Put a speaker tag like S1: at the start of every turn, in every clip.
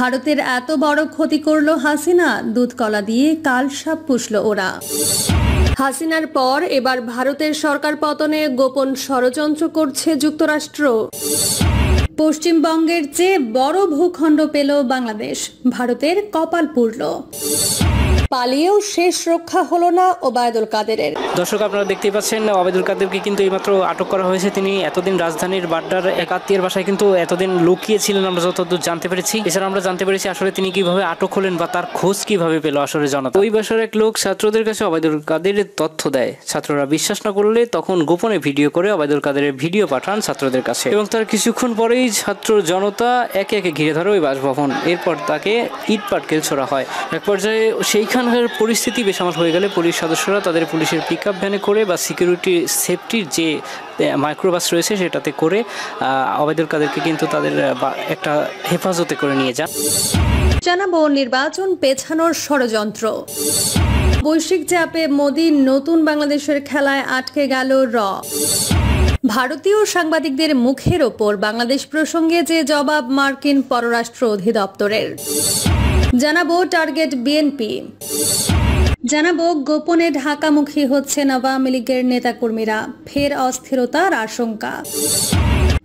S1: ভারতের এত বড় ক্ষতি করলো হাসিনা, দুধ কলা দিয়ে কাল সাপ পুষল ওরা। হাসিনার পর এবার ভারতের সরকার পতনে গোপন ষড়যন্ত্র করছে যুক্তরাষ্ট্র। পশ্চিমবঙ্গের চেয়ে বড় ভূখণ্ড পেল বাংলাদেশ, ভারতের কপাল পুড়ল। পালিয়েও শেষ রক্ষা হলো না ওবায়দুল কাদেরের।
S2: দর্শক, আপনারা দেখতেই পাচ্ছেন ওবায়দুল কাদেরকে কিন্তু এইমাত্র আটক করা হয়েছে। তিনি এতদিন রাজধানীর বাড্ডার এক আত্মীয়ের বাসায় কিন্তু এতদিন লুকিয়েছিলেন, আমরা যতদূর জানতে পেরেছি। এছাড়া আমরা জানতে পেরেছি আসলে তিনি কিভাবে আটক হলেন বা তার খোঁজ কিভাবে পেল আসলে জনতা। ওই বাসার এক লোক ছাত্রদের কাছে ওবায়দুল কাদেরের তথ্য দেয়। ছাত্ররা বিশ্বাস না করলে তখন গোপনে ভিডিও করে ওবায়দুল কাদেরের ভিডিও পাঠান ছাত্রদের কাছে, এবং তার কিছুক্ষণ পরেই ছাত্র জনতা একে একে ঘিরে ধরে ওই বাসভবন। এরপর তাকে ইট পাটকেল ছোড়া হয়। এক পর্যায়ে সেইখানকার পরিস্থিতি বেসামাল হয়ে গেলে পুলিশ সদস্যরা তাদের পুলিশের পিক আপ ভ্যানে করে বা সিকিউরিটি সেফটির যে মাইক্রোবাস রয়েছে সেটাতে করে ওবায়দুল কাদেরকে কিন্তু তাদের একটা হেফাজতে করে নিয়ে যান।
S1: জানাবো নির্বাচন পেছানোর ষড়যন্ত্র। বৈশ্বিক চাপে মোদি নতুন বাংলাদেশের খেলায় আটকে গেল র। ভারতীয় সাংবাদিকদের মুখের ওপর বাংলাদেশ প্রসঙ্গে যে জবাব মার্কিন পররাষ্ট্র অধিদপ্তরের। জানাবো টার্গেট বিএনপি। জানাবো গোপনে ঢাকামুখী হচ্ছে আওয়ামী লীগের নেতাকর্মীরা, ফের অস্থিরতার আশঙ্কা।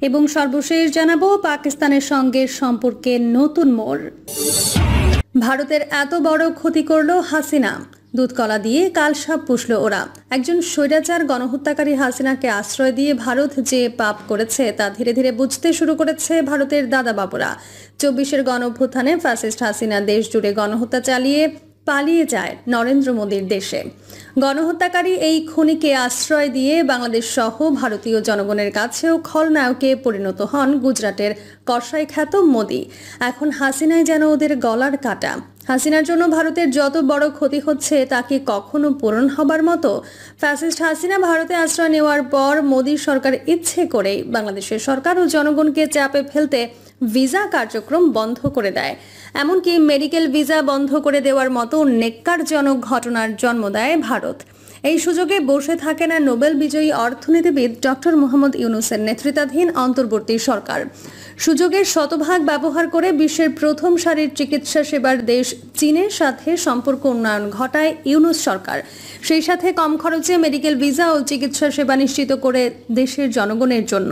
S1: এবং সর্বশেষ জানাবো পাকিস্তানের সঙ্গে সম্পর্কে নতুন মোড়। ভারতের এত বড় ক্ষতি করলো হাসিনা, দুধ কলা দিয়ে কাল সাপ পুষল ওরা। একজন স্বৈরাচার গণহত্যাকারী হাসিনাকে আশ্রয় দিয়ে ভারত যে পাপ করেছে তা ধীরে ধীরে বুঝতে শুরু করেছে ভারতের দাদা বাবুরা। 24-এর গণঅভ্যুত্থানে ফ্যাসিস্ট হাসিনা দেশ জুড়ে গণহত্যা চালিয়ে পালিয়ে যায় নরেন্দ্র মোদীর দেশে। গণহত্যাকারী এই খুনিকে আশ্রয় দিয়ে বাংলাদেশ সহ ভারতীয় জনগণের কাছেও খলনায়কে পরিণত হন গুজরাটের কসাই খ্যাত মোদী। এখন হাসিনাই যেন ওদের গলার কাটা। হাসিনার জন্য ভারতের যত বড় ক্ষতি হচ্ছে তা কি কখনো পূরণ হবার মতো? ফ্যাসিস্ট হাসিনা ভারতে আশ্রয় নেওয়ার পর মোদী সরকার ইচ্ছে করেই বাংলাদেশের সরকার ও জনগণকে চাপে ফেলতে ভিসা কার্যক্রম বন্ধ করে দেয়, এমনকি মেডিকেল ভিসা বন্ধ করে দেওয়ার মতো নেক্কারজনক ঘটনার জন্ম দেয় ভারত। এই সুযোগে বসে থাকে না নোবেল বিজয়ী অর্থনীতিবিদ ডক্টর মোহাম্মদ ইউনূসের নেতৃত্বাধীন অন্তর্বর্তী সরকার। সুযোগের শতভাগ ব্যবহার করে বিশ্বের প্রথম সারির চিকিৎসা সেবার দেশ চীনের সাথে সম্পর্ক উন্নয়ন ঘটায় ইউনূস সরকার। সেই সাথে কম খরচে মেডিকেল ভিসা ও চিকিৎসা সেবা নিশ্চিত করে দেশের জনগণের জন্য।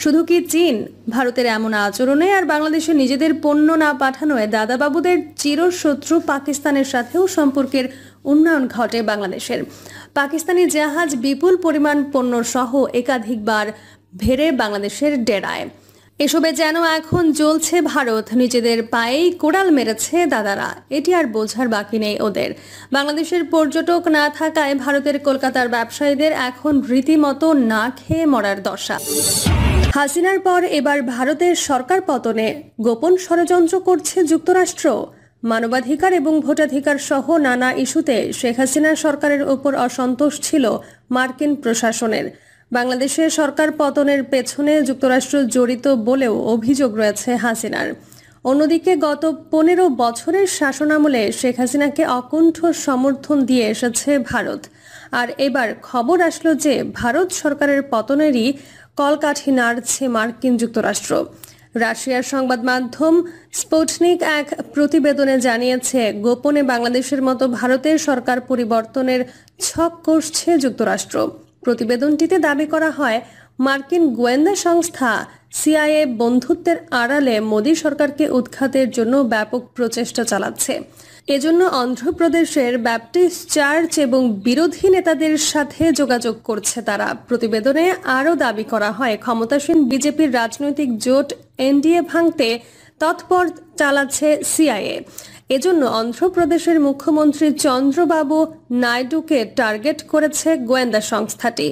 S1: শুধু কি চীন, ভারতের এমন আচরণে আর বাংলাদেশে নিজেদের পণ্য না পাঠানোয় দাদাবাবুদের চিরশত্রু পাকিস্তানের সাথেও সম্পর্কের উন্নয়ন ঘটে বাংলাদেশের। পাকিস্তানি জাহাজ বিপুল পরিমাণ পণ্য সহ একাধিকবার ভেড়ে বাংলাদেশের ডেরায়। এসবে যেন এখন জ্বলছে ভারত, নিজেদের পায়েই কোড়াল মেরেছে দাদারা। এটি আর বোঝার বাকি নেই ওদের। বাংলাদেশের পর্যটক না থাকায় ভারতের কলকাতার ব্যবসায়ীদের এখন রীতিমতো না খেয়ে মরার দশা। হাসিনার পর এবার ভারতের সরকার পতনে গোপন ষড়যন্ত্র করছে যুক্তরাষ্ট্র। মানবাধিকার এবং ভোটাধিকার সহ নানা ইস্যুতে শেখ হাসিনার সরকারের ওপর অসন্তোষ ছিল মার্কিন প্রশাসনের। বাংলাদেশের সরকার পতনের পেছনে যুক্তরাষ্ট্র জড়িত বলেও অভিযোগ রয়েছে হাসিনার। অন্যদিকে গত 15 বছরের শাসনামলে শেখ হাসিনাকে অকুণ্ঠ সমর্থন দিয়ে এসেছে ভারত। আর এবার খবর আসলো যে ভারত সরকারের পতনেরই কলকাঠি নাড়ছে মার্কিন যুক্তরাষ্ট্র। রাশিয়ার সংবাদ মাধ্যম স্পুটনিক এক প্রতিবেদনে জানিয়েছে, গোপনে বাংলাদেশের মতো ভারতের সরকার পরিবর্তনের ছক কষছে যুক্তরাষ্ট্র। প্রতিবেদনটিতে দাবি করা হয়, মার্কিন গোয়েন্দা সংস্থা সিআইএ বন্ধুত্বের আড়ালে মোদী সরকারকে উৎখাতের জন্য ব্যাপক প্রচেষ্টা চালাচ্ছে। এজন্য অন্ধ্রপ্রদেশের ব্যাপটিস্ট চার্চ এবং বিরোধী নেতাদের সাথে যোগাযোগ করছে তারা। প্রতিবেদনে আরও দাবি করা হয়, ক্ষমতাসীন বিজেপির রাজনৈতিক জোট এনডিএ ভাঙতে তৎপর চালাচ্ছে সিআইএ। এজন্য অন্ধ্রপ্রদেশের মুখ্যমন্ত্রী চন্দ্রবাবু নাইডুকে টার্গেট করেছে গোয়েন্দা সংস্থাটি।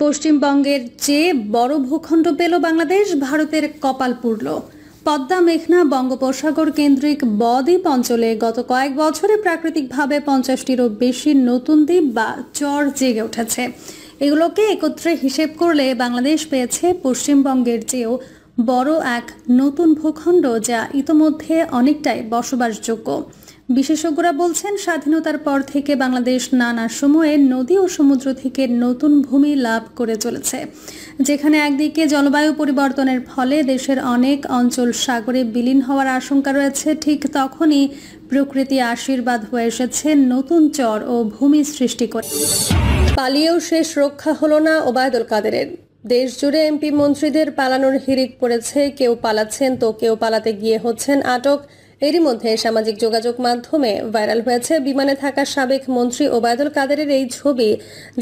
S1: পশ্চিমবঙ্গের চেয়ে বড় ভূখণ্ড পেল বাংলাদেশ, ভারতের কপাল পুড়ল। পদ্মা মেঘনা বঙ্গোপসাগর কেন্দ্রিক বদ্বীপ অঞ্চলে গত কয়েক বছরে প্রাকৃতিকভাবে 50টিরও বেশি নতুন দ্বীপ বা চর জেগে উঠেছে। এগুলোকে একত্রে হিসেব করলে বাংলাদেশ পেয়েছে পশ্চিমবঙ্গের চেয়েও বড় এক নতুন ভূখণ্ড, যা ইতোমধ্যে অনেকটাই বসবাসযোগ্য। বিশেষজ্ঞরা বলছেন, স্বাধীনতার পর থেকে বাংলাদেশ নানা সময়ে নদী ও সমুদ্র থেকে নতুন ভূমি লাভ করে চলেছে। যেখানে একদিকে জলবায়ু পরিবর্তনের ফলে দেশের অনেক অঞ্চল সাগরে বিলীন হওয়ার আশঙ্কা রয়েছে, ঠিক তখনই প্রকৃতি আশীর্বাদ হয়ে এসেছে নতুন চর ও ভূমি সৃষ্টি করে। পালিয়েও শেষ রক্ষা হলো না ওবায়দুল কাদেরের। দেশ জুড়ে এমপি মন্ত্রীদের পালানোর হিড়িক পড়েছে। কেউ পালাচ্ছেন তো কেউ পালাতে গিয়ে হচ্ছেন আটক। এরই মধ্যে সামাজিক যোগাযোগ মাধ্যমে ভাইরাল হয়েছে বিমানে থাকা সাবেক মন্ত্রী ওবায়দুল কাদেরের এই ছবি,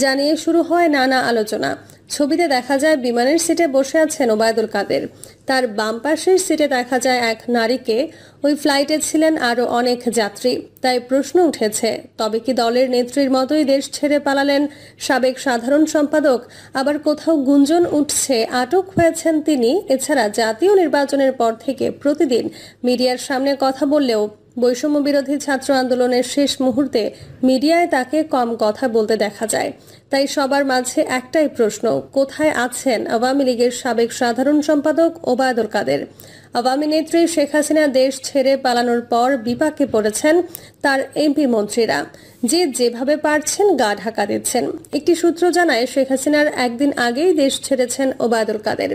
S1: যা নিয়ে শুরু হয় নানা আলোচনা। ছবিতে দেখা যায় বিমানের সিটে বসে আছেন ওবায়দুল কাদের। তার বাম পাশের সিটে দেখা যায় এক নারীকে। ওই ফ্লাইটে ছিলেন আরো অনেক যাত্রী। তাই প্রশ্ন উঠেছে, তবে কি দলের নেত্রীর মতোই দেশ ছেড়ে পালালেন সাবেক সাধারণ সম্পাদক? আবার কোথাও গুঞ্জন উঠছে আটক হয়েছেন তিনি। এছাড়া জাতীয় নির্বাচনের পর থেকে প্রতিদিন মিডিয়ার সামনে কথা বললেও বৈষম্য বিরোধী ছাত্র আন্দোলনের শেষ মুহূর্তে মিডিয়ায় তাকে কম কথা বলতে দেখা যায়। তাই সবার মাঝে একটাই প্রশ্ন, কোথায় আছেন আওয়ামী লীগের সাবেক সাধারণ সম্পাদক ওবায়দুল কাদের? আওয়ামী নেত্রী শেখ হাসিনা দেশ ছেড়ে পালানোর পর বিপাকে পড়েছেন তার এমপি মন্ত্রীরা। যে যেভাবে পারছেন গা ঢাকা দিচ্ছেন। একটি সূত্র জানায়, শেখ হাসিনার একদিন আগেই দেশ ছেড়েছেন ওবায়দুল কাদের।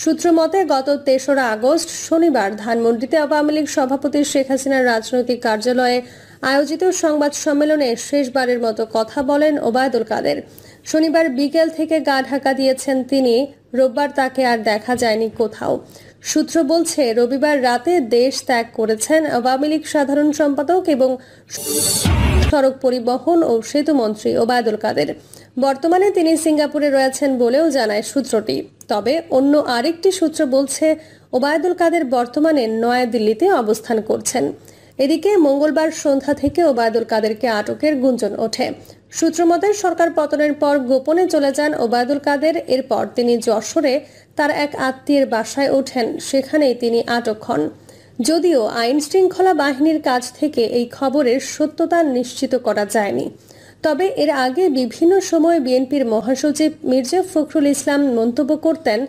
S1: সূত্র মতে গত ৩রা আগস্ট শনিবার ধানমন্ডিতে আওয়ামী লীগ সভাপতি শেখ হাসিনার রাজনৈতিক কার্যালয়ে আয়োজিত সংবাদ সম্মেলনে শেষবারের মতো কথা বলেন ওবায়দুল কাদের। শনিবার বিকেল থেকে গা ঢাকা দিয়েছেন তিনি। রোববার তাকে আর দেখা যায়নি কোথাও। সূত্র বলছে, রবিবার রাতে দেশ ত্যাগ করেছেন আওয়ামী লীগ সাধারণ সম্পাদক এবং সড়ক পরিবহন ও সেতু মন্ত্রী ওবায়দুল কাদের। বর্তমানে তিনি সিঙ্গাপুরে রয়েছেন বলেও জানায় সূত্রটি। তবে অন্য আরেকটি সূত্র বলছে, ওবায়দুল কাদের বর্তমানে নয়াদিল্লিতে অবস্থান করছেন। এদিকে মঙ্গলবার সন্ধ্যা থেকে ওবায়দুল কাদেরকে আটকের গুঞ্জন ওঠে। সূত্র মতে সরকার পতনের পর গোপনে চলে যান ওবায়দুল কাদের। এরপর তিনি যশোরে তার এক আত্মীয়ের বাসায় ওঠেন। সেখানেই তিনি আটক হন। যদিও আইন শৃঙ্খলা বাহিনীর কাছ থেকে এই খবরের সত্যতা নিশ্চিত করা যায়নি। তবে এর আগে বিভিন্ন সময় বিএনপির মহাসচিব মির্জা ফখরুল ইসলাম মন্তব্য করতেন,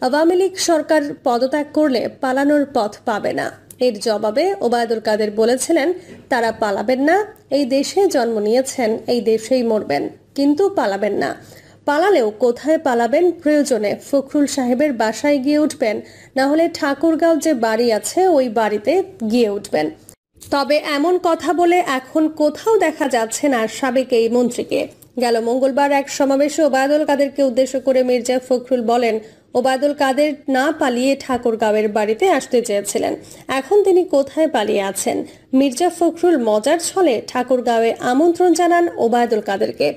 S1: আওয়ামী লীগ সরকার পদত্যাগ করলে পালানোর পথ পাবে না। এর জবাবে ওবায়দুল কাদের বলেছিলেন, তারা পালাবেন না, এই দেশে জন্ম নিয়েছেন, এই দেশেই মরবেন, কিন্তু পালাবেন না। পালালেও কোথায় পালাবেন? প্রয়োজনে ফখরুল সাহেবের বাসায় গিয়ে উঠবেন, না হলে ঠাকুরগাঁও যে বাড়ি আছে ওই বাড়িতে গিয়ে উঠবেন। তবে এমন কথা বলে এখন কোথাও দেখা যাচ্ছে না সাবেক এই মন্ত্রীকে। গেল মঙ্গলবার এক সমাবেশে ওবায়দুল কাদেরকে উদ্দেশ্য করে মির্জা ফখরুল বলেন, ওবায়দুল কাদের না পালিয়ে ঠাকুরগাঁওয়ের বাড়িতে আসতে চেয়েছিলেন। এখন তিনি কোথায় পালিয়ে আছেন? মির্জা ফখরুল মজার ছলে ঠাকুরগাঁওয়ে আমন্ত্রণ জানান ওবায়দুল কাদেরকে।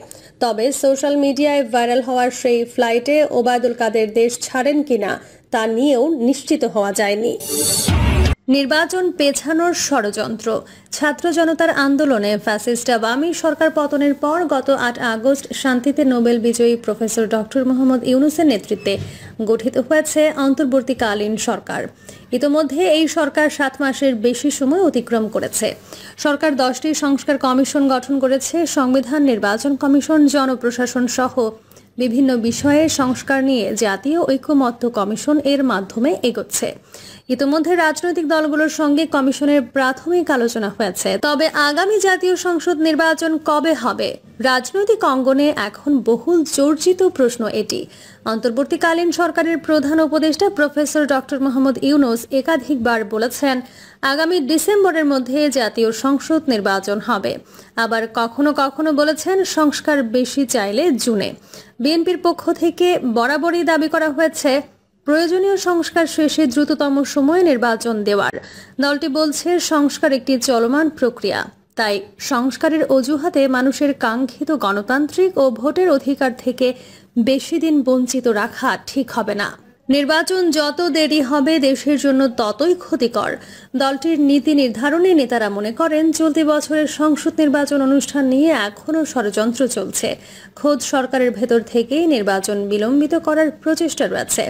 S1: তবে সোশ্যাল মিডিয়ায় ভাইরাল হওয়ার সেই ফ্লাইটে ওবায়দুল কাদের দেশ ছাড়েন কিনা তা নিয়েও নিশ্চিত হওয়া যায়নি। নির্বাচন পেছানোর ষড়যন্ত্র। ছাত্র জনতার আন্দোলনে ফ্যাসিস্ট আওয়ামী সরকার পতনের পর গত ৮ আগস্ট শান্তিতে নোবেল বিজয়ী প্রফেসর ডক্টর মোহাম্মদ ইউনূসের নেতৃত্বে গঠিত হয়েছে অন্তর্বর্তীকালীন সরকার। ইতোমধ্যে এই সরকার ৭ মাসের বেশি সময় অতিক্রম করেছে। সরকার 10টি সংস্কার কমিশন গঠন করেছে। সংবিধান, নির্বাচন কমিশন, জনপ্রশাসন সহ বিভিন্ন বিষয়ে সংস্কার নিয়ে জাতীয় ঐকমত্য কমিশন এর মাধ্যমে এগোচ্ছে। ইতোমধ্যে রাজনৈতিক দলগুলোর সঙ্গে কমিশনের প্রাথমিক আলোচনা হয়েছে। তবে আগামী জাতীয় সংসদ নির্বাচন কবে হবে? রাজনৈতিক অঙ্গনে এখন বহুল চর্চিত প্রশ্ন এটি। অন্তর্বর্তীকালীন সরকারের প্রধান উপদেষ্টা প্রফেসর ডক্টর মোহাম্মদ ইউনূস একাধিকবার বলেছেন, আগামী ডিসেম্বরের মধ্যে জাতীয় সংসদ নির্বাচন হবে। আবার কখনো কখনো বলেছেন, সংস্কার বেশি চাইলে জুনে। বিএনপির পক্ষ থেকে বরাবরই দাবি করা হয়েছে, প্রয়োজনীয় সংস্কার শেষে দ্রুততম সময়ে নির্বাচন দেওয়ার। দলটি বলছে, সংস্কার একটি চলমান প্রক্রিয়া, তাই সংস্কারের অজুহাতে মানুষের কাঙ্ক্ষিত গণতান্ত্রিক ও ভোটের অধিকার থেকে বেশি দিন বঞ্চিত রাখা ঠিক হবে না। নির্বাচন যত দেরি হবে দেশের জন্য ততই ক্ষতিকর। দলটির নীতি নির্ধারণী নেতারা মনে করেন, চলতি বছরের সংসদ নির্বাচন অনুষ্ঠান নিয়ে এখনও ষড়যন্ত্র চলছে। খোদ সরকারের ভেতর থেকেই নির্বাচন বিলম্বিত করার প্রচেষ্টা রয়েছে।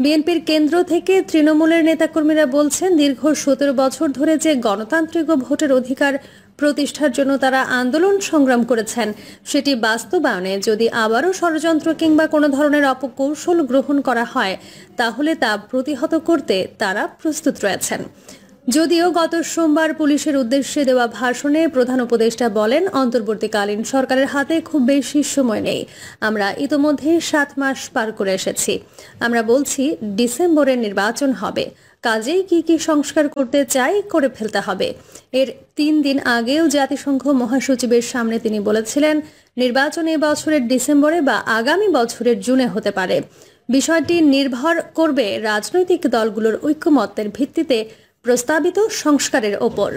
S1: বিএনপির কেন্দ্র থেকে তৃণমূলের নেতাকর্মীরা বলছেন, দীর্ঘ 17 বছর ধরে যে গণতান্ত্রিক ও ভোটের অধিকার প্রতিষ্ঠার জন্য তারা আন্দোলন সংগ্রাম করেছেন, সেটি বাস্তবায়নে যদি আবারও ষড়যন্ত্র কিংবা কোনো ধরনের অপকৌশল গ্রহণ করা হয়, তাহলে তা প্রতিহত করতে তারা প্রস্তুত রয়েছেন। যদিও গত সোমবার পুলিশের উদ্দেশ্যে দেওয়া ভাষণে প্রধান উপদেষ্টা বলেন, অন্তর্বর্তীকালীন সরকারের হাতে খুব বেশি সময় নেই। আমরা ইতোমধ্যে 7 মাস পার করে এসেছি। আমরা বলছি ডিসেম্বরে নির্বাচন হবে, কাজেই কি কি সংস্কার করতে চাই করে ফেলতে হবে। এর 3 দিন আগেও জাতিসংঘ মহাসচিবের সামনে তিনি বলেছিলেন, নির্বাচন এ বছরের ডিসেম্বরে বা আগামী বছরের জুনে হতে পারে। বিষয়টি নির্ভর করবে রাজনৈতিক দলগুলোর ঐক্যমত্যের ভিত্তিতে প্রস্তাবিত সংস্কারের ওপর।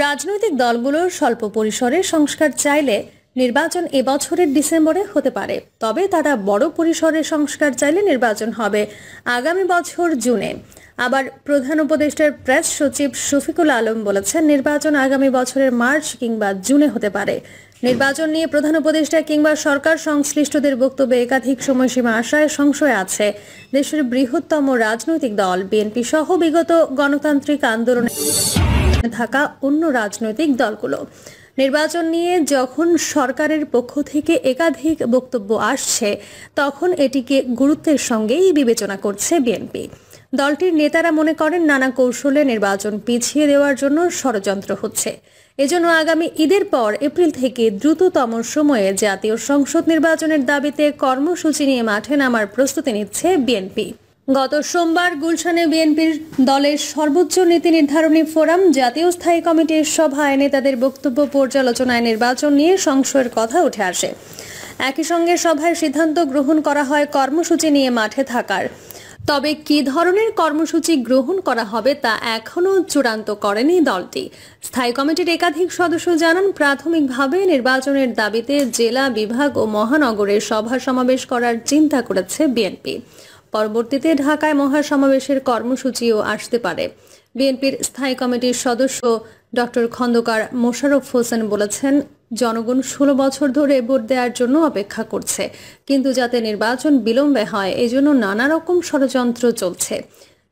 S1: রাজনৈতিক দলগুলোর স্বল্প পরিসরে সংস্কার চাইলে নির্বাচন এবছরের ডিসেম্বরে হতে পারে, তবে তারা বড় পরিসরে সংস্কার চাইলে নির্বাচন হবে আগামী বছর জুনে। আবার প্রধান উপদেষ্টার প্রেস সচিব শফিকুল আলম বলেছেন, নির্বাচন আগামী বছরের মার্চ কিংবা জুনে হতে পারে। নির্বাচন নিয়ে প্রধান উপদেষ্টা কিংবা সরকার সংশ্লিষ্টদের বক্তব্যে একাধিক সময়সীমা আসায় সংশয় আছে দেশের বৃহত্তম রাজনৈতিক দল বিএনপি সহ বিগত গণতান্ত্রিক আন্দোলনে থাকা অন্য রাজনৈতিক দলগুলো। নির্বাচন নিয়ে যখন সরকারের পক্ষ থেকে একাধিক বক্তব্য আসছে, তখন এটিকে গুরুত্বের সঙ্গেই বিবেচনা করছে বিএনপি। দলটির নেতারা মনে করেন, নানা কৌশলে নির্বাচন পিছিয়ে দেওয়ার জন্য ষড়যন্ত্র হচ্ছে। এজন্য আগামী ঈদের পর এপ্রিল থেকে দ্রুততম সময়ে জাতীয় সংসদ নির্বাচনের দাবিতে কর্মসূচি নিয়ে মাঠে নামার প্রস্তুতি নিচ্ছে বিএনপি। গত সোমবার গুলশানে বিএনপির দলের সর্বোচ্চ নীতি নির্ধারণী ফোরাম জাতীয় স্থায়ী কমিটির সভায় নেতাদের বক্তব্য পর্যালোচনায় নির্বাচন নিয়ে সংশয়ের কথা উঠে আসে। একই সঙ্গে সভায় সিদ্ধান্ত গ্রহণ করা হয় কর্মসূচি নিয়ে মাঠে থাকার। তবে কি ধরনের কর্মসূচি গ্রহণ করা হবে তা এখনও চূড়ান্ত করেনি দলটি। স্থায়ী কমিটির একাধিক সদস্য জানান, প্রাথমিকভাবে নির্বাচনের দাবিতে জেলা, বিভাগ ও মহানগরে সভা সমাবেশ করার চিন্তা করেছে বিএনপি। পরবর্তীতে ঢাকায় মহাসমাবেশের কর্মসূচিও আসতে পারে। বিএনপির স্থায়ী কমিটির সদস্য ডক্টর খন্দকার মোশাররফ হোসেন বলেছেন, জনগণ 16 বছর ধরে ভোট দেওয়ার জন্য অপেক্ষা করছে, কিন্তু যাতে নির্বাচন বিলম্বে হয় এজন্য নানা রকম ষড়যন্ত্র চলছে।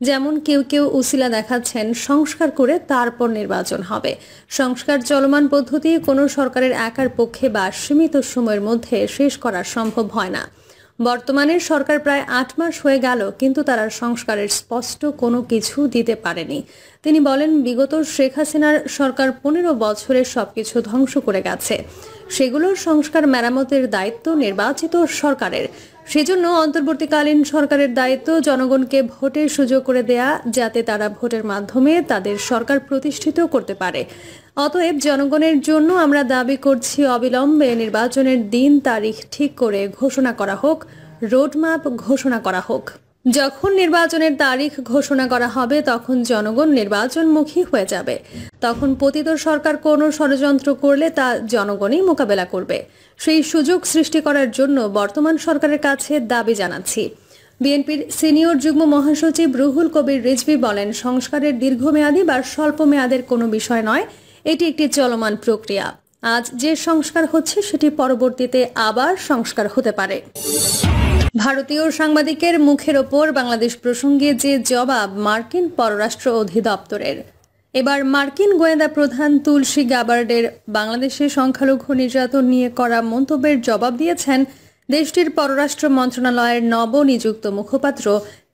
S1: যেমন কেউ কেউ উসিলা দেখাচ্ছেন সংস্কার করে তারপর নির্বাচন হবে। সংস্কার চলমান পদ্ধতি কোনো সরকারের একার পক্ষে বা সীমিত সময়ের মধ্যে শেষ করা সম্ভব হয় না। বর্তমানে সরকার প্রায় 8 মাস হয়ে গেল, কিন্তু তারা সংস্কারের স্পষ্ট কোনো কিছু দিতে পারেনি। তিনি বলেন, বিগত শেখ হাসিনার সরকার 15 বছরে সবকিছু ধ্বংস করে গেছে। সেগুলোর সংস্কার মেরামতের দায়িত্ব নির্বাচিত সরকারের। সেজন্য অন্তর্বর্তীকালীন সরকারের দায়িত্ব জনগণকে ভোটের সুযোগ করে দেয়া, যাতে তারা ভোটের মাধ্যমে তাদের সরকার প্রতিষ্ঠিত করতে পারে। অতএব জনগণের জন্য আমরা দাবি করছি, অবিলম্বে নির্বাচনের দিন তারিখ ঠিক করে ঘোষণা করা হোক, রোডম্যাপ ঘোষণা করা হোক। যখন নির্বাচনের তারিখ ঘোষণা করা হবে তখন জনগণ নির্বাচনমুখী হয়ে যাবে। তখন পতিত সরকার কোনো ষড়যন্ত্র করলে তা জনগণই মোকাবেলা করবে। সেই সুযোগ সৃষ্টি করার জন্য বর্তমান সরকারের কাছে দাবি জানাচ্ছি। বিএনপির সিনিয়র যুগ্ম মহাসচিব রুহুল কবির রিজভী বলেন, সংস্কারের দীর্ঘমেয়াদী বা স্বল্প মেয়াদের কোনো বিষয় নয়, এটি একটি চলমান প্রক্রিয়া। আজ যে সংস্কার হচ্ছে সেটি পরবর্তীতে আবার সংস্কার হতে পারে। ভারতীয় সাংবাদিকের মুখের ওপর বাংলাদেশ প্রসঙ্গে যে জবাব মার্কিন পররাষ্ট্র অধিদপ্তরের। এবার মার্কিন গোয়েন্দা প্রধান তুলসী গ্যাবার্ডের বাংলাদেশে সংখ্যালঘু নির্যাতন নিয়ে করা মন্তব্যের জবাব দিয়েছেন দেশটির পররাষ্ট্র মন্ত্রণালয়ের নবনিযুক্ত মুখপাত্র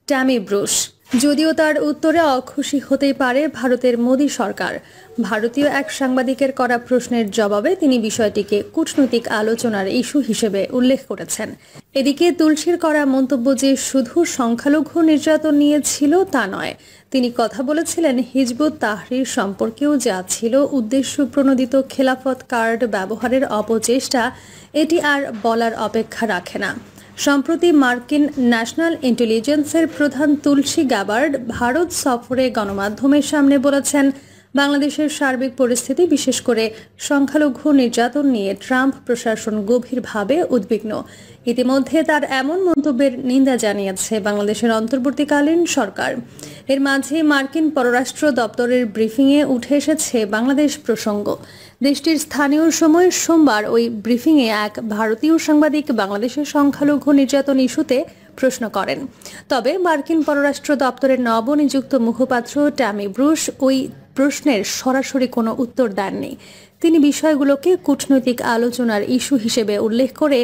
S1: ট্যামি ব্রুস। যদিও তার উত্তরে অখুশি হতেই পারে ভারতের মোদী সরকার। ভারতীয় এক সাংবাদিকের করা প্রশ্নের জবাবে তিনি বিষয়টিকে কূটনৈতিক আলোচনার ইস্যু হিসেবে উল্লেখ করেছেন। এদিকে তুলসীর করা মন্তব্য যে শুধু সংখ্যালঘু নির্যাতন নিয়ে ছিল তা নয়, তিনি কথা বলেছিলেন হিজবুত তাহরির সম্পর্কেও, যা ছিল উদ্দেশ্য প্রণোদিত খেলাফত কার্ড ব্যবহারের অপচেষ্টা। এটি আর বলার অপেক্ষা রাখে না। সম্প্রতি মার্কিন ন্যাশনাল ইন্টেলিজেন্সের প্রধান তুলসী গ্যাবার্ড ভারত সফরে গণমাধ্যমের সামনে বলেছেন, বাংলাদেশের সার্বিক পরিস্থিতি, বিশেষ করে সংখ্যালঘু নির্যাতন নিয়ে ট্রাম্প প্রশাসন গভীরভাবে উদ্বিগ্ন। ইতিমধ্যে তার এমন মন্তব্যের নিন্দা জানিয়েছে বাংলাদেশের অন্তর্বর্তীকালীন সরকার। এর মাঝে মার্কিন পররাষ্ট্র দপ্তরের ব্রিফিংয়ে উঠে এসেছে বাংলাদেশ প্রসঙ্গ। দেশটির স্থানীয় সময় সোমবার ওই ব্রিফিংয়ে এক ভারতীয় সাংবাদিক বাংলাদেশের সংখ্যালঘু নির্যাতন ইস্যুতে প্রশ্ন করেন। তবে মার্কিন পররাষ্ট্র দপ্তরের নবনিযুক্ত মুখপাত্র ট্যামি ব্রুস ওই প্রশ্নের সরাসরি কোনো উত্তর দেননি। তিনি বিষয়গুলোকে কূটনৈতিক আলোচনার ইস্যু হিসেবে উল্লেখ করে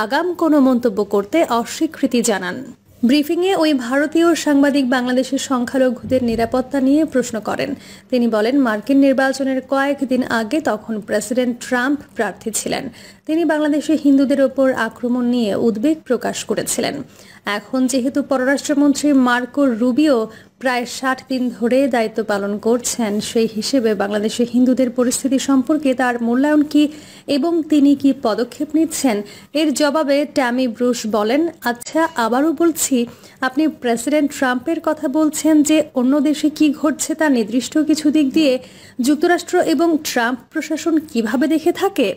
S1: আগাম কোনো মন্তব্য করতে অস্বীকৃতি জানান। ব্রিফিংয়ে ওই ভারতীয় সাংবাদিক বাংলাদেশের সংখ্যালঘুদের নিরাপত্তা নিয়ে প্রশ্ন করেন। তিনি বলেন, মার্কিন নির্বাচনের কয়েকদিন আগে তখন প্রেসিডেন্ট ট্রাম্প প্রার্থী ছিলেন। তিনি বাংলাদেশে হিন্দুদের ওপর আক্রমণ নিয়ে উদ্বেগ প্রকাশ করেছিলেন। এখন যেহেতু পররাষ্ট্রমন্ত্রী মার্কো রুবিও প্রায় 60 দিন ধরে দায়িত্ব পালন করছেন, সেই হিসেবে বাংলাদেশে হিন্দুদের পরিস্থিতি সম্পর্কে তার মূল্যায়ন কি এবং তিনি কি পদক্ষেপ নিচ্ছেন, এর জবাবে ট্যামি ব্রুস বলেন, আচ্ছা, আবারও বলছি, আপনি প্রেসিডেন্ট ট্রাম্পের কথা বলছেন যে অন্য দেশে কি ঘটছে তা নির্দিষ্ট কিছু দিক দিয়ে যুক্তরাষ্ট্র এবং ট্রাম্প প্রশাসন কিভাবে দেখে থাকে।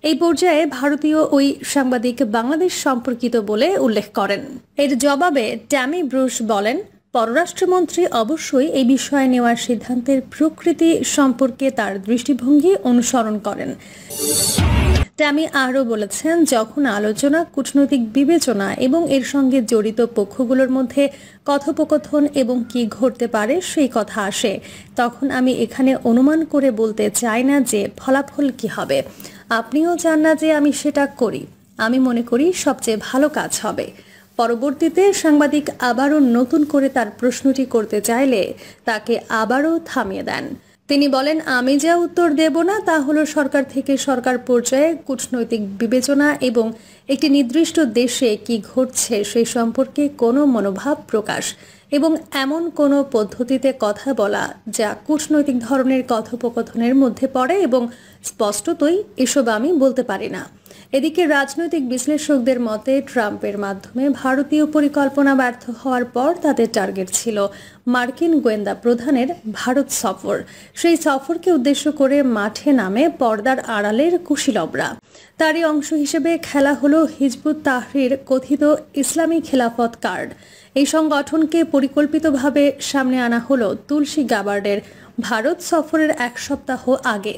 S1: এই পর্যায়ে ভারতীয় ওই সাংবাদিক বাংলাদেশ সম্পর্কিত বলে উল্লেখ করেন। এর জবাবে ট্যামি ব্রুস বলেন, পররাষ্ট্রমন্ত্রী অবশ্যই এই বিষয়ে নেওয়ার সিদ্ধান্তের প্রকৃতি সম্পর্কে তার দৃষ্টিভঙ্গি অনুসরণ করেন। ট্যামি আরও বলেছেন, যখন আলোচনা, কূটনৈতিক বিবেচনা এবং এর সঙ্গে জড়িত পক্ষগুলোর মধ্যে কথোপকথন এবং কি ঘটতে পারে সেই কথা আসে, তখন আমি এখানে অনুমান করে বলতে চাই না যে ফলাফল কি হবে। আপনিও চান না যে আমি সেটা করি। আমি মনে করি সবচেয়ে ভালো কাজ হবে। পরবর্তীতে সাংবাদিক আবারও নতুন করে তার প্রশ্নটি করতে চাইলে তাকে আবারও থামিয়ে দেন। তিনি বলেন, আমি যা উত্তর দেব না তা হলো সরকার থেকে সরকার পর্যায়ে কূটনৈতিক বিবেচনা এবং একটি নির্দিষ্ট দেশে কি ঘটছে সেই সম্পর্কে কোনো মনোভাব প্রকাশ এবং এমন কোনো পদ্ধতিতে কথা বলা যা কূটনৈতিক ধরনের কথোপকথনের মধ্যে পড়ে, এবং স্পষ্টতই এসব আমি বলতে পারি না। এদিকে রাজনৈতিক বিশ্লেষকদের মতে ট্রাম্পের মাধ্যমে ভারতীয় পরিকল্পনা ব্যর্থ হওয়ার পর তাদের টার্গেট ছিল মার্কিন গোয়েন্দা প্রধানের ভারত সফর। সেই সফরকে উদ্দেশ্য করে মাঠে নামে পর্দার আড়ালের কুশীলবরা। তারই অংশ হিসেবে খেলা হলো হিজবুত তাহরির কথিত ইসলামী খেলাফত কার্ড। এই সংগঠনকে পরিকল্পিতভাবে সামনে আনা হলো তুলসী গাবার্ডের ভারত সফরের এক সপ্তাহ আগে।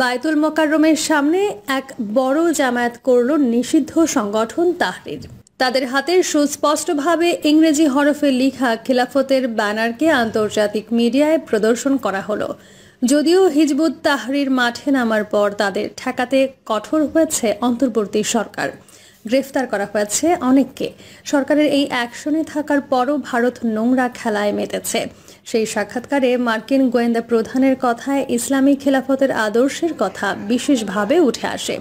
S1: বায়তুল মোকাররমের সামনে এক বড় জামায়াত করল নিষিদ্ধ সংগঠন তাহরির। তাদের হাতে সুস্পষ্টভাবে ইংরেজি হরফে লেখা খেলাফতের ব্যানারকে আন্তর্জাতিক মিডিয়ায় প্রদর্শন করা হলো। যদিও হিজবুত তাহরির মাঠে নামার পর তাদের ঠেকাতে কঠোর হয়েছে অন্তর্বর্তী সরকার। গ্রেফতার করা হয়েছে অনেককে। সরকারের এই অ্যাকশনে থাকার পরও ভারত নোংরা খেলায় মেতেছে। সেই সাক্ষাৎকারে মার্কিন গোয়েন্দা প্রধানের কথায় ইসলামী খেলাফতের আদর্শের কথা বিশেষভাবে উঠে আসে।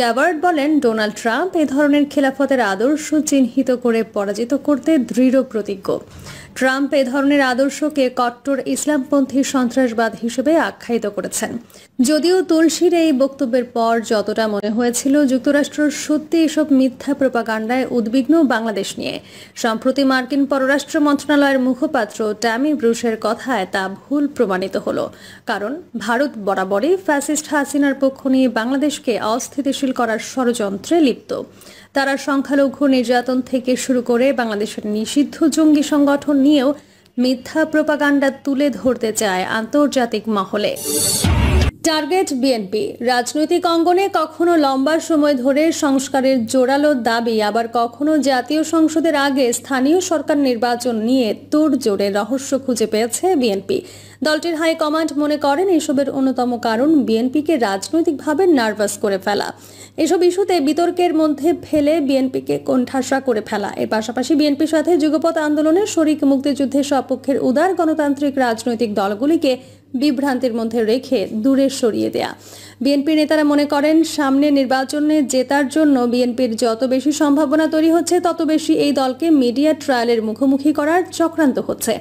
S1: গ্যাবার্ড বলেন, ডোনাল্ড ট্রাম্প এ ধরনের খেলাফতের আদর্শ চিহ্নিত করে পরাজিত করতে দৃঢ় প্রতিজ্ঞ। ট্রাম্প এ ধরনের আদর্শকে কট্টর ইসলামপন্থী সন্ত্রাসবাদ হিসেবে আখ্যায়িত করেছেন। যদিও তুলসীর এই বক্তব্যের পর যতটা মনে হয়েছিল যুক্তরাষ্ট্র সত্যি এসব মিথ্যা প্রোপাগান্ডায় উদ্বিগ্ন বাংলাদেশ নিয়ে, সম্প্রতি মার্কিন পররাষ্ট্র মন্ত্রণালয়ের মুখপাত্র ট্যামি ব্রুসের কথায় তা ভুল প্রমাণিত হলো। কারণ ভারত বরাবরই ফ্যাসিস্ট হাসিনার পক্ষ নিয়ে বাংলাদেশকে অস্থিতিশীল করার ষড়যন্ত্রে লিপ্ত। তারা সংখ্যালঘু নির্যাতন থেকে শুরু করে বাংলাদেশের নিষিদ্ধ জঙ্গি সংগঠন নিয়েও মিথ্যা প্রোপাগান্ডা তুলে ধরতে চায় আন্তর্জাতিক মহলে। Target BNP. রাজনৈতিক অঙ্গনে কখনো লম্বা সময় ধরে সংস্কারের জোরালো দাবি, আবার কখনো জাতীয় সংসদের আগে স্থানীয় সরকার নির্বাচন নিয়ে তোড়জোড়ে রহস্য খুঁজে পেয়েছে বিএনপি। দলটির হাইকমান্ড মনে করেন এসবের অন্যতম কারণ বিএনপিকে রাজনৈতিকভাবে নার্ভাস করে ফেলা, এসব ইস্যুতে বিতর্কের মধ্যে ফেলে বিএনপিকে কোণঠাসা করে ফেলা। এর পাশাপাশি বিএনপির সাথে যুগপৎ আন্দোলনের শরিক মুক্তিযুদ্ধের সপক্ষের উদার গণতান্ত্রিক রাজনৈতিক দলগুলিকে বিভ্রান্তির মধ্যে রেখে দূরে সরিয়ে দেয়া। বিএনপির নেতারা মনে করেন সামনে নির্বাচনে জেতার জন্য বিএনপির যত বেশি সম্ভাবনা তৈরি হচ্ছে তত বেশি এই দলকে মিডিয়া ট্রায়ালের মুখোমুখি করার চক্রান্ত হচ্ছে।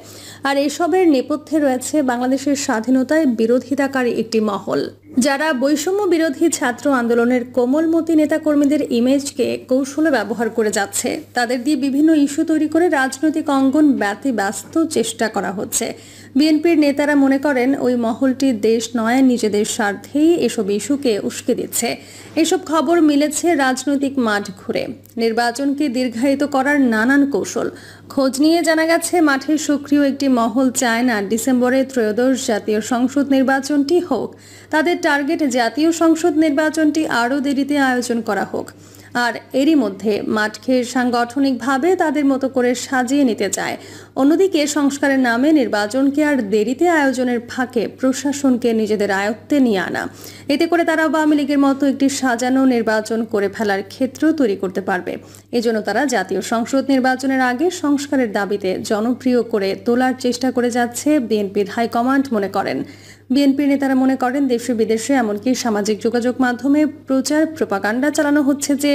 S1: আর এসবের নেপথ্যে রয়েছে বাংলাদেশের স্বাধীনতায় বিরোধিতাকারী একটি মহল, যারা বৈষম্য বিরোধী ছাত্র আন্দোলনের কোমলমতি নেতাকর্মীদের ইমেজকে কৌশলে ব্যবহার করে যাচ্ছে। তাদের দিয়ে বিভিন্ন ইস্যু তৈরি করে রাজনৈতিক অঙ্গন ব্যতিব্যস্ত চেষ্টা করা হচ্ছে। বিএনপির নেতারা মনে করেন ওই মহলটি দেশ নয় নিজেদের স্বার্থেই এসব ইস্যুকে উস্কে দিচ্ছে। এসব খবর মিলেছে রাজনৈতিক মাঠ ঘুরে। নির্বাচনকে দীর্ঘায়িত করার নানান কৌশল খোঁজ নিয়ে জানা গেছে মাঠে সক্রিয় একটি মহল চায় না ডিসেম্বরে ত্রয়োদশ জাতীয় সংসদ নির্বাচনটি হোক। তাদের টার্গেট জাতীয় সংসদ নির্বাচনটি আরও দেরিতে আয়োজন করা হোক। আর এরই মধ্যে মাঠকে সাংগঠনিকভাবে তাদের মতো করে সাজিয়ে নিতে চায়। অন্যদিকে সংস্কারের নামে নির্বাচনকে আর দেরিতে আয়োজনের ফাঁকে প্রশাসনকে নিজেদের আয়ত্তে নিয়ে আনা। এতে করে তারা আওয়ামী লীগের মতো একটি সাজানো নির্বাচন করে ফেলার ক্ষেত্র তৈরি করতে পারবে। এজন্য তারা জাতীয় সংসদ নির্বাচনের আগে সংস্কারের দাবিতে জনপ্রিয় করে তোলার চেষ্টা করে যাচ্ছে বিএনপির হাইকমান্ড মনে করেন। বিএনপির নেতারা মনে করেন দেশে বিদেশে এমনকি সামাজিক যোগাযোগ মাধ্যমে প্রচার প্রোপাগান্ডা চালানো হচ্ছে যে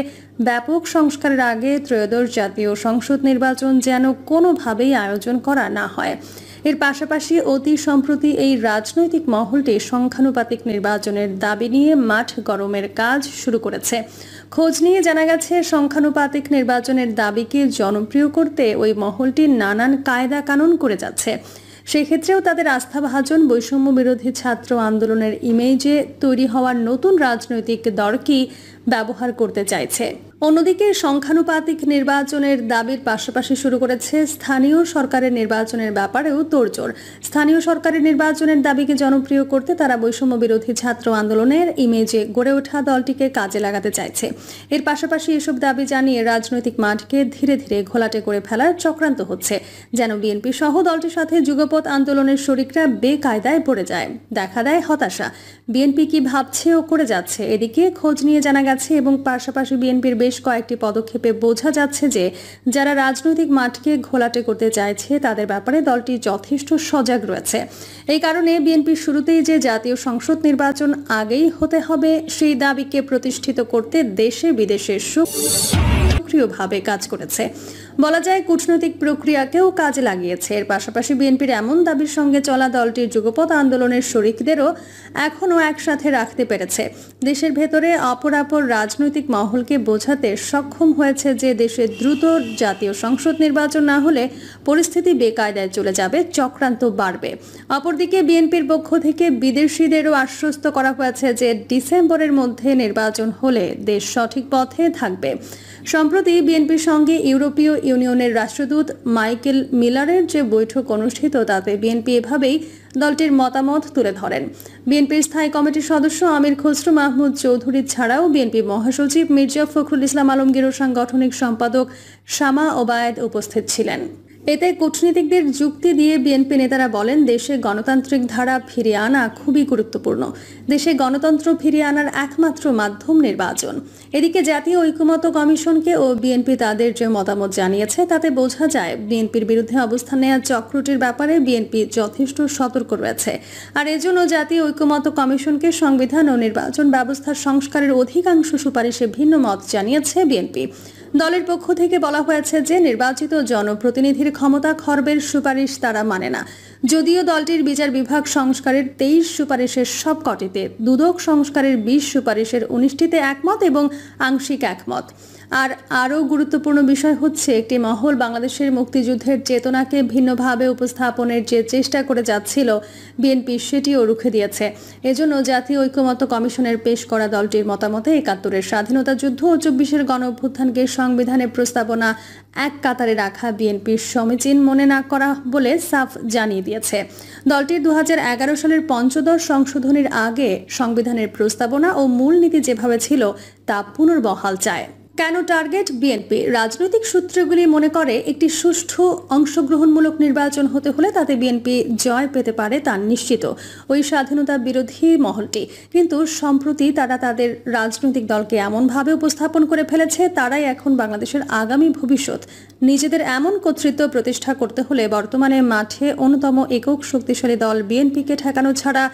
S1: ব্যাপক সংস্কারের আগে ত্রয়োদশ জাতীয় সংসদ নির্বাচন যেন কোনোভাবেই আয়োজন করা না হয়। এর পাশাপাশি অতি সম্প্রতি এই রাজনৈতিক মহলটি সংখ্যানুপাতিক নির্বাচনের দাবি নিয়ে মাঠ গরমের কাজ শুরু করেছে। খোঁজ নিয়ে জানা গেছে সংখ্যানুপাতিক নির্বাচনের দাবিকে জনপ্রিয় করতে ওই মহলটি নানান কায়দা কানুন করে যাচ্ছে। সেক্ষেত্রেও তাদের আস্থাভাজন বৈষম্য বিরোধী ছাত্র আন্দোলনের ইমেজে তৈরি হওয়ার নতুন রাজনৈতিক দরকি ব্যবহার করতে চাইছে। অন্যদিকে সংখ্যানুপাতিক নির্বাচনের দাবির পাশাপাশি শুরু করেছে স্থানীয় সরকারের নির্বাচনের ব্যাপারেও তোড়জোড়। স্থানীয় সরকারের নির্বাচনের দাবিকে জনপ্রিয় করতে তারা বৈষম্য বিরোধী ছাত্র আন্দোলনের ইমেজে গড়ে ওঠা দলটিকে কাজে লাগাতে চাইছে। এর পাশাপাশি এসব দাবি জানিয়ে রাজনৈতিক মাঠকে ধীরে ধীরে ঘোলাটে করে ফেলার চক্রান্ত হচ্ছে, যেন বিএনপি সহ দলটির সাথে যুগপৎ আন্দোলনের শরিকরা বেকায়দায় পড়ে যায়। দেখা দেয় হতাশা। বিএনপি কি ভাবছে ও করে যাচ্ছে এদিকে খোঁজ নিয়ে জানা গেছে এবং পাশাপাশি বিএনপির বেশ কয়েকটি পদক্ষেপে বোঝা যাচ্ছে যে যারা রাজনৈতিক মাঠকে ঘোলাটে করতে চাইছে তাদের ব্যাপারে দলটি যথেষ্ট সজাগ রয়েছে। এই কারণে বিএনপি শুরুতেই যে জাতীয় সংসদ নির্বাচন আগেই হতে হবে সেই দাবিকে প্রতিষ্ঠিত করতে দেশে বিদেশে সক্রিয়ভাবে কাজ করেছে। বলা যায় কূটনৈতিক প্রক্রিয়াকেও কাজে লাগিয়েছে। এর পাশাপাশি বিএনপির এমন দাবির সঙ্গে চলা দলটির যুগপৎ আন্দোলনের শরিকদেরও এখনও একসাথে রাখতে পেরেছে। দেশের ভেতরে অপরাপর রাজনৈতিক মহলকে বোঝাতে সক্ষম হয়েছে যে দেশে দ্রুত জাতীয় সংসদ নির্বাচন না হলে পরিস্থিতি বেকায়দায় চলে যাবে, চক্রান্ত বাড়বে। অপরদিকে বিএনপির পক্ষ থেকে বিদেশিদেরও আশ্বস্ত করা হয়েছে যে ডিসেম্বরের মধ্যে নির্বাচন হলে দেশ সঠিক পথে থাকবে। সম্প্রতি বিএনপির সঙ্গে ইউরোপীয় ইউনিয়নের রাষ্ট্রদূত মাইকেল মিলারের যে বৈঠক অনুষ্ঠিত তাতে বিএনপি এভাবেই দলটির মতামত তুলে ধরেন। বিএনপির স্থায়ী কমিটির সদস্য আমির খসরু মাহমুদ চৌধুরী ছাড়াও বিএনপি মহাসচিব মির্জা ফখরুল ইসলাম আলমগীর ও সাংগঠনিক সম্পাদক শামা ওবায়েদ উপস্থিত ছিলেন। এতে কূটনীতিকদের যুক্তি দিয়ে বিএনপি নেতারা বলেন দেশে গণতান্ত্রিক ধারা ফিরিয়ে আনা খুবই গুরুত্বপূর্ণ। দেশে গণতন্ত্র ফিরিয়ে আনার একমাত্র মাধ্যম নির্বাচন। এদিকে জাতীয় ঐকমত্য কমিশনকে ও বিএনপি তাদের যে মতামত জানিয়েছে তাতে বোঝা যায় বিএনপির বিরুদ্ধে অবস্থান নেওয়া চক্রটির ব্যাপারে বিএনপি যথেষ্ট সতর্ক রয়েছে। আর এজন্য জাতীয় ঐকমত্য কমিশনকে সংবিধান ও নির্বাচন ব্যবস্থার সংস্কারের অধিকাংশ সুপারিশে ভিন্ন মত জানিয়েছে বিএনপি। দলের পক্ষ থেকে বলা হয়েছে যে নির্বাচিত জনপ্রতিনিধির ক্ষমতা খর্বের সুপারিশ তারা মানে না। যদিও দলটির বিচার বিভাগ সংস্কারের 23 সুপারিশের সবকটিতে, দুদক সংস্কারের 20 সুপারিশের 19টিতে একমত এবং আংশিক একমত। আর আরও গুরুত্বপূর্ণ বিষয় হচ্ছে একটি মহল বাংলাদেশের মুক্তিযুদ্ধের চেতনাকে ভিন্নভাবে উপস্থাপনের যে চেষ্টা করে যাচ্ছিল বিএনপি সেটিও রুখে দিয়েছে। এজন্য জাতীয় ঐকমত্য কমিশনের পেশ করা দলটির মতামতে 71-এর স্বাধীনতা যুদ্ধ ও 24-এর গণ অভ্যুত্থানকে সংবিধানে প্রস্তাবনা এক কাতারে রাখা বিএনপির সমীচীন মনে না করা বলে সাফ জানিয়ে দিয়েছে। দলটির 2011 সালের পঞ্চদশ সংশোধনীর আগে সংবিধানের প্রস্তাবনা ও মূলনীতি যেভাবে ছিল তা পুনর্বহাল চায়। কেন টার্গেট বিএনপি? রাজনৈতিক সূত্রগুলি মনে করে একটি সুষ্ঠু অংশগ্রহণমূলক নির্বাচন হতে হলে তাতে বিএনপি জয় পেতে পারে তা নিশ্চিত ওই স্বাধীনতা বিরোধী মহলটি। কিন্তু সম্প্রতি তারা তাদের রাজনৈতিক দলকে এমনভাবে উপস্থাপন করে ফেলেছে তারাই এখন বাংলাদেশের আগামী ভবিষ্যৎ। নিজেদের এমন কর্তৃত্ব প্রতিষ্ঠা করতে হলে বর্তমানে মাঠে অন্যতম একক শক্তিশালী দল বিএনপিকে ঠেকানো ছাড়া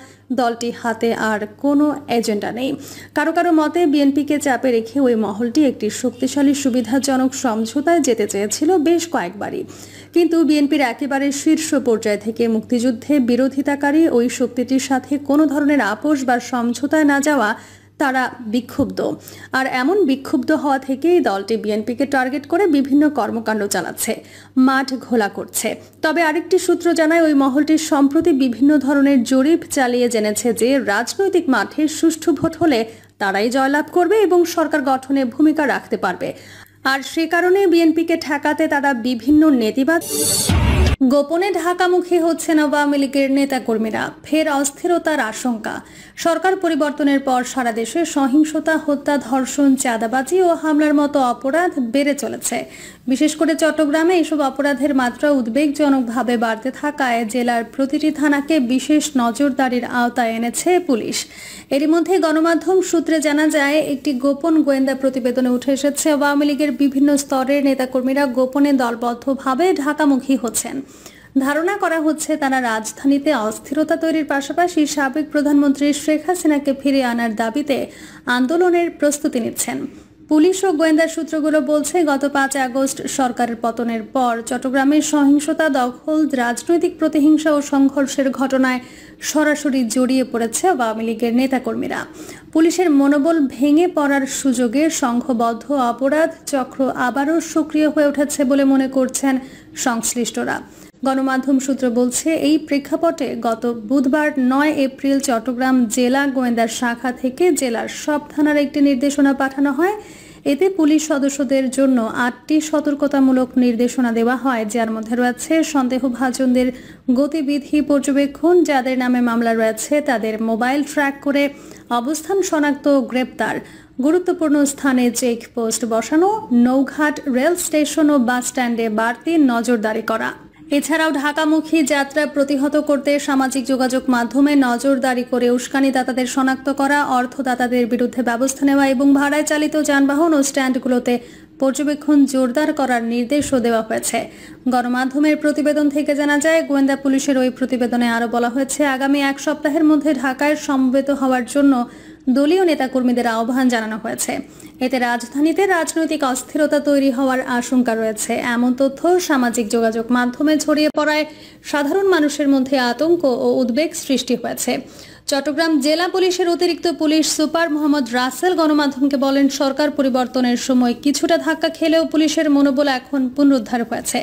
S1: দলটি হাতে আর কোনো এজেন্ডা নেই। কারো কারো মতে বিএনপিকে চাপে রেখে ওই মহলটি একটি শক্তিশালী সুবিধাজনক সমঝোতায় যেতে চেয়েছিল বেশ কয়েকবারই। কিন্তু বিএনপির একেবারে শীর্ষ পর্যায় থেকে মুক্তিযুদ্ধে বিরোধিতাকারী ওই শক্তিটির সাথে কোনো ধরনের আপোষ বা সমঝোতায় না যাওয়া তারা বিক্ষুব্ধ। আর এমন বিক্ষুব্ধ হওয়া থেকেই দলটি বিএনপিকে টার্গেট করে বিভিন্ন কর্মকাণ্ড চালাচ্ছে, মাঠ ঘোলা করছে। তবে আরেকটি সূত্র জানায় ওই মহলটির সম্প্রতি বিভিন্ন ধরনের জরিপ চালিয়ে জেনেছে যে রাজনৈতিক মাঠে সুষ্ঠু ভোট হলে তারাই জয়লাভ করবে এবং সরকার গঠনে ভূমিকা রাখতে পারবে। আর সে কারণে বিএনপিকে ঠেকাতে তারা বিভিন্ন নেতিবাচক গোপনে ঢাকামুখী হচ্ছেন আওয়ামী লীগের নেতাকর্মীরা, ফের অস্থিরতার আশঙ্কা। সরকার পরিবর্তনের পর সারা দেশে সহিংসতা, হত্যা, ধর্ষণ, চাঁদাবাজি ও হামলার মতো অপরাধ বেড়ে চলেছে। বিশেষ করে চট্টগ্রামে এসব অপরাধের মাত্রা উদ্বেগজনকভাবে বাড়তে থাকায় জেলার প্রতিটি থানাকে বিশেষ নজরদারির আওতায় এনেছে পুলিশ। এরই মধ্যে গণমাধ্যম সূত্রে জানা যায়, একটি গোপন গোয়েন্দা প্রতিবেদনে উঠে এসেছে আওয়ামী লীগের বিভিন্ন স্তরের নেতাকর্মীরা গোপনে দলবদ্ধভাবে ঢাকামুখী হচ্ছেন। ধারণা করা হচ্ছে তারা রাজধানীতে অস্থিরতা তৈরির পাশাপাশি সাবেক প্রধানমন্ত্রী শেখ হাসিনাকে ফিরিয়ে আনার দাবিতে আন্দোলনের প্রস্তুতি নিচ্ছেন। পুলিশ ও গোয়েন্দা সূত্রগুলো বলছে, গত 5 আগস্ট সরকারের পতনের পর চট্টগ্রামের সহিংসতা, দখল, রাজনৈতিক প্রতিহিংসা ও সংঘর্ষের ঘটনায় সরাসরি জড়িয়ে পড়েছে আওয়ামী লীগের নেতাকর্মীরা। পুলিশের মনোবল ভেঙে পড়ার সুযোগে সংঘবদ্ধ অপরাধ চক্র আবারও সক্রিয় হয়ে উঠেছে বলে মনে করছেন সংশ্লিষ্টরা। গণমাধ্যম সূত্র বলছে, এই প্রেক্ষাপটে গত বুধবার 9 এপ্রিল চট্টগ্রাম জেলা গোয়েন্দা শাখা থেকে জেলার সব থানার একটি নির্দেশনা পাঠানো হয়। এতে পুলিশ সদস্যদের জন্য 8টি সতর্কতামূলক নির্দেশনা দেওয়া হয়, যার মধ্যে রয়েছে সন্দেহভাজনদের গতিবিধি পর্যবেক্ষণ, যাদের নামে মামলা রয়েছে তাদের মোবাইল ট্র্যাক করে অবস্থান শনাক্ত, গ্রেপ্তার, গুরুত্বপূর্ণ স্থানে চেকপোস্ট বসানো, নৌঘাট, রেল স্টেশন ও বাস স্ট্যান্ডে বাড়তি নজরদারি করা। এছাড়াও ঢাকামুখী যাত্রা প্রতিহত করতে সামাজিক যোগাযোগ মাধ্যমে নজরদারি করে উস্কানিদাতাদের শনাক্ত করা, অর্থদাতাদের বিরুদ্ধে ব্যবস্থা নেওয়া এবং ভাড়ায় চালিত যানবাহন ও স্ট্যান্ডগুলোতে পর্যবেক্ষণ জোরদার করার নির্দেশও দেওয়া হয়েছে। গণমাধ্যমের প্রতিবেদন থেকে জানা যায়, গোয়েন্দা পুলিশের ওই প্রতিবেদনে আরও বলা হয়েছে, আগামী 1 সপ্তাহের মধ্যে ঢাকায় সমবেত হওয়ার জন্য দলীয় নেতাকর্মীদের আহ্বান জানানো হয়েছে। এতে রাজধানীতে রাজনৈতিক অস্থিরতা তৈরি হওয়ার আশঙ্কা রয়েছে। এমন তথ্য সামাজিক যোগাযোগ মাধ্যমে ছড়িয়ে পড়ায় সাধারণ মানুষের মধ্যে আতঙ্ক ও উদ্বেগ সৃষ্টি হয়েছে। চট্টগ্রাম জেলা পুলিশের অতিরিক্ত পুলিশ সুপার মোহাম্মদ রাসেল গণমাধ্যমকে বলেন, সরকার পরিবর্তনের সময় কিছুটা ধাক্কা খেলেও পুলিশের মনোবল এখন পুনরুদ্ধার হয়েছে।